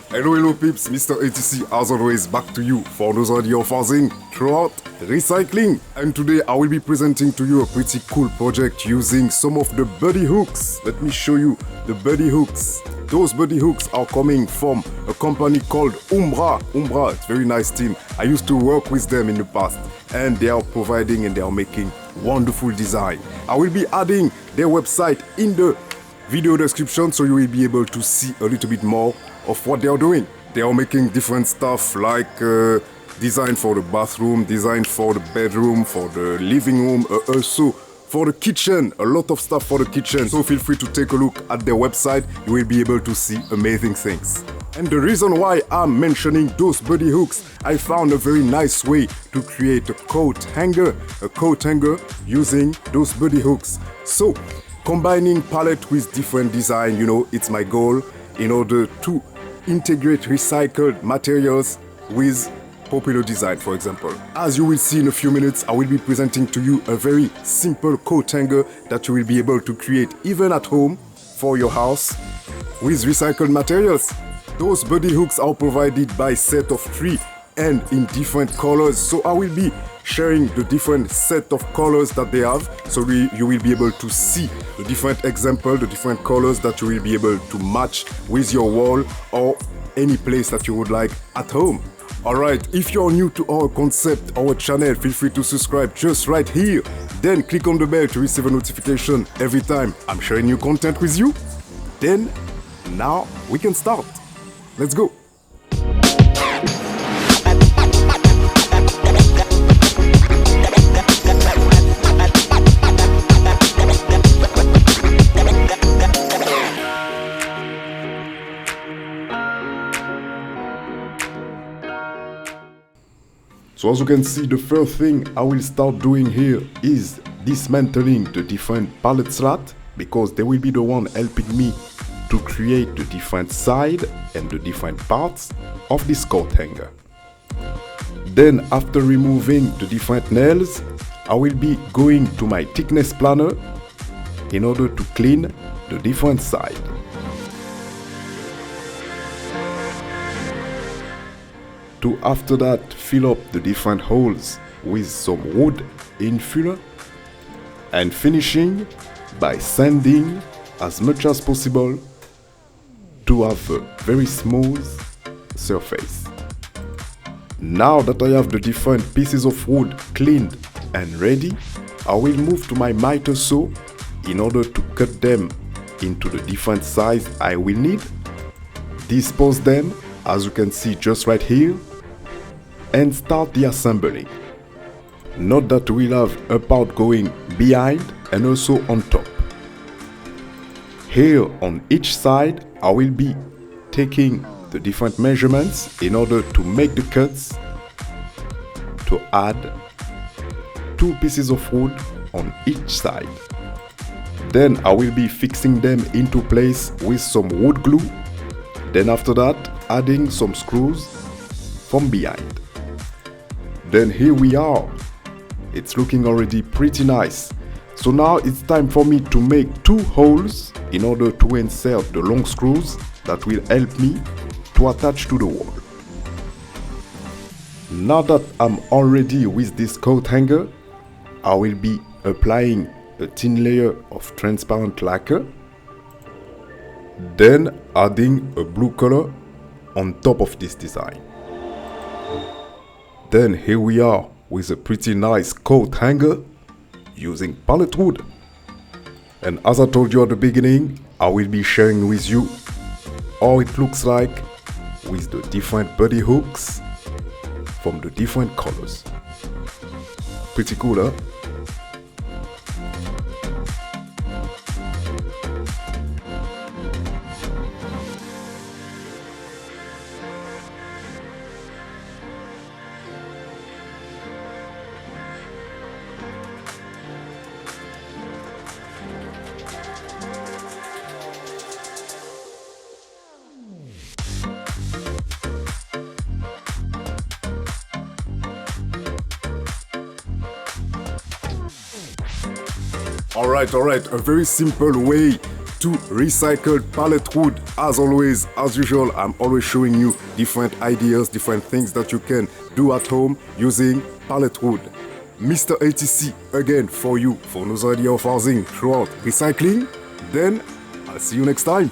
Hello peeps, Mr. ATC as always back to you for another idea of housing throughout recycling. And today I will be presenting to you a pretty cool project using some of the buddy hooks. Let me show you the buddy hooks. Those buddy hooks are coming from a company called Umbra. Umbra, it's a very nice team. I used to work with them in the past and they are providing and they are making wonderful design. I will be adding their website in the video description so you will be able to see a little bit more of what they are doing. They are making different stuff like design for the bathroom, design for the bedroom, for the living room, also for the kitchen, a lot of stuff for the kitchen. So feel free to take a look at their website, you will be able to see amazing things. And the reason why I'm mentioning those buddy hooks, I found a very nice way to create a coat hanger using those buddy hooks. So combining pallet with different design, it's my goal in order to integrate recycled materials with popular design, for example. As you will see in a few minutes, I will be presenting to you a very simple coat hanger that you will be able to create even at home for your house with recycled materials. Those buddy hooks are provided by set of 3 and in different colors. So I will be sharing the different set of colors that they have, so you will be able to see the different example, the different colors that you will be able to match with your wall or any place that you would like at home. Alright, if you're new to our concept, our channel, feel free to subscribe just right here. Then click on the bell to receive a notification every time I'm sharing new content with you. Then, now we can start. Let's go. So as you can see, the first thing I will start doing here is dismantling the different pallet slats, because they will be the one helping me to create the different side and the different parts of this coat hanger. Then after removing the different nails, I will be going to my thickness planner in order to clean the different side. To after that fill up the different holes with some wood infuller, and finishing by sanding as much as possible to have a very smooth surface. Now that I have the different pieces of wood cleaned and ready, I will move to my miter saw in order to cut them into the different size I will need, dispose them as you can see just right here, and start the assembling. Note that we'll have a part going behind and also on top. Here on each side I will be taking the different measurements in order to make the cuts to add 2 pieces of wood on each side. Then I will be fixing them into place with some wood glue. Then after that adding some screws from behind. Then here we are. It's looking already pretty nice. So now it's time for me to make 2 holes in order to insert the long screws that will help me to attach to the wall. Now that I'm already with this coat hanger, I will be applying a thin layer of transparent lacquer, then adding a blue color on top of this design. Then here we are with a pretty nice coat hanger using pallet wood. And as I told you at the beginning, I will be sharing with you how it looks like with the different buddy hooks from the different colors. Pretty cool, huh? Alright, a very simple way to recycled pallet wood. As always, as usual, I'm always showing you different ideas, different things that you can do at home using pallet wood. Mr. ATC again for you for another idea of housing throughout recycling. Then I'll see you next time.